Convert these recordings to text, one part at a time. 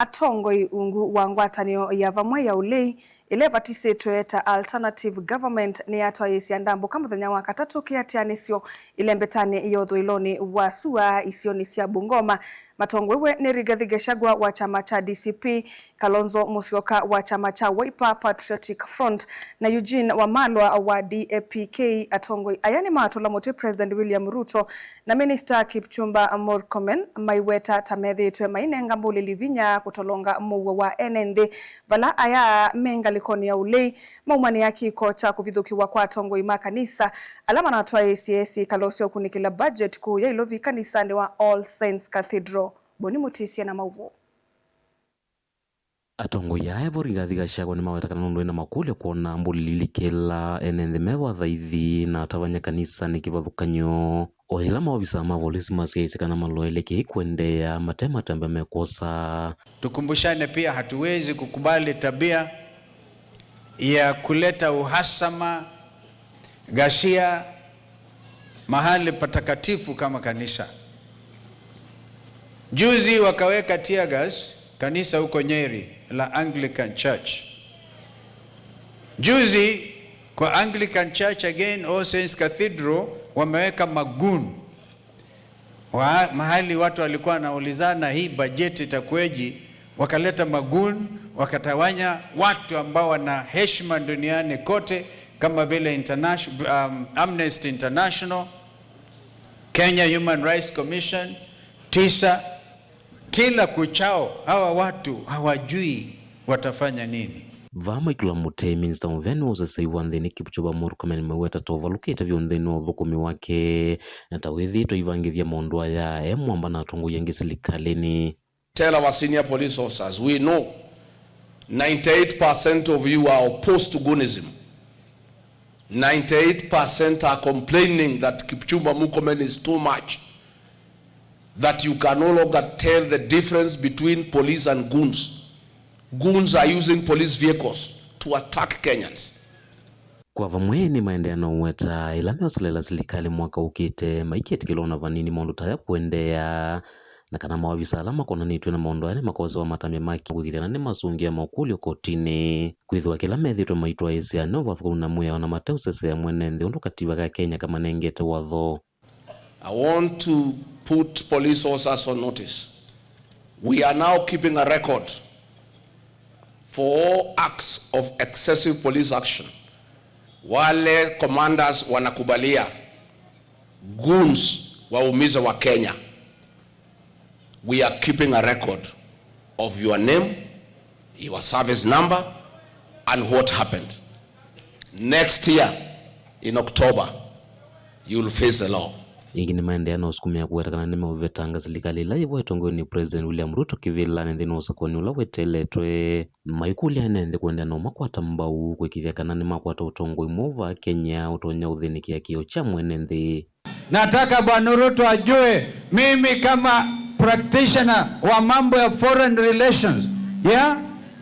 Atongoi ungu wa ngwatanio ya vamwe ya ulei ile vatisitwe ta alternative government ni atwaisia ndambo kama muthenya wa katatu kiatianisio ile mbetani yotho iloni wa sua isioni cia Bungoma. Matongwewe ni Rigathi Gachagua wa chama cha DCP, Kalonzo Musyoka wa chama cha Wiper Patriotic Front na Eugene Wamalwa wa DAP-K. Atongoi ayani matola mote President William Ruto na Minister Kipchumba Murkomen maiweta tamethitwe mainenga mbuli livinya kutolonga muwa wa NND bala aya menga likoni ya ulei maumani ya kiko cha kuvithukiwa kwa Atongoi makanisa alama na atwa ACS kalosio kunikila budget kuu ya ilovi kanisani wa All Saints Cathedral. Boni Mutisia na mauvo. Atongoi ya Rigathi Gachagua ni mawetakana nundu ina makule kuona mbulilikela NND mewa thaithi na atavanya kanisa ni kivathukanyo o ila maofisa ma polisi masiaisikana maloeleke kuendea matema tembe mekosa. Tukumbushane pia hatuwezi kukubali tabia ya kuleta uhasama, ghasia mahali patakatifu kama kanisa. Juzi wakaweka tear gas kanisa huko Nyeri la Anglican Church. Juzi kwa Anglican Church again All Saints Cathedral wameweka magun. Mahali watu walikuwa wanaulizana hii bajeti itakueje, wakaleta magun, wakatawanya watu ambao wana heshima duniani kote kama vile Amnesty International, Kenya Human Rights Commission, TISA. Kila kuchao hawa watu hawajui watafanya nini. Vama ikula mute Minister Muveni wose wanthini Kipchumba Murkomen meweta tovalukite vyonthini uthukumi wake na tawithi toivangithia maundu aya mwamba na atongoi angi serikalini. Tell our senior police officers, we know 98% of you are opposed to goonism. 98% are complaining that Kipchumba Murkomen is too much, that you can no longer tell the difference between police and goons. Goons are using police vehicles to attack Kenyans. Kwa vamwe ni maendeano weta ila meosalela serikali mwaka ukite maiketi kilona vanini maundu taya kuendea na kana mawavisa alama kona nitwe na maundu ane makosa wa matamia maki kukithana ni masungia maukuli kotini kwithwa kila methitwe maitwa isi ane wathu na muya wana mateu sese ya mwenende undu katiba ka Kenya kama nengete watho. I want to put police officers on notice. We are now keeping a record for all acts of excessive police action. Wale commanders wanakubalia goons waumiza wa Kenya. We are keeping a record of your name, your service number, and what happened. Next year, in October, you will face the law. Ingine maendeano usukumia kuwetakana nime uvetanga serikali ila hivyo itongwe ni President William Ruto kivila nendhino usakoni ula weteletwe maikuli anende kuendea na umakwata mbau kwekithia kana ni makwata utongo imuva Kenya utonya udhiniki ya kio cha mwenende. Nataka Bwana Ruto ajue mimi kama practitioner wa mambo ya foreign relations,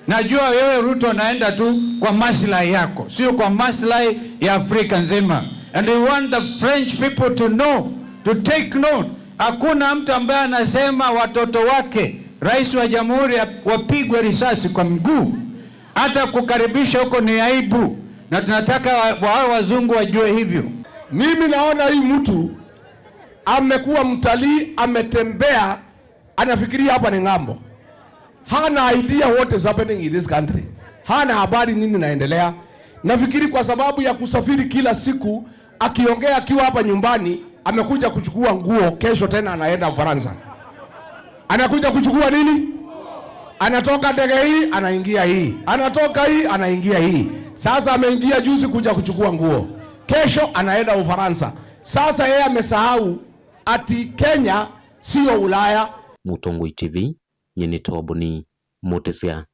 najua wewe Ruto naenda tu kwa maslahi yako, sio kwa maslahi ya Afrika nzima. And we want the French people to know, to take note. Hakuna mtu ambaye anasema watoto wake rais wa jamhuri wapigwe risasi kwa mguu. Hata kukaribisha huko ni aibu, na tunataka wao wazungu wajue hivyo. Mimi naona hii mtu amekuwa mtalii, ametembea, anafikiria hapa ni ngambo. Hana idea what is happening in this country. Hana habari nini naendelea. Nafikiri kwa sababu ya kusafiri kila siku, akiongea akiwa hapa nyumbani, amekuja kuchukua nguo, kesho tena anaenda Ufaransa. Anakuja kuchukua nini? Anatoka ndege hii, anaingia hii. Anatoka hii, anaingia hii. Sasa ameingia juzi kuja kuchukua nguo. Kesho anaenda Ufaransa. Sasa yeye amesahau ati Kenya sio Ulaya. Mutongoi TV, Nyeni Toboni, Mutisia.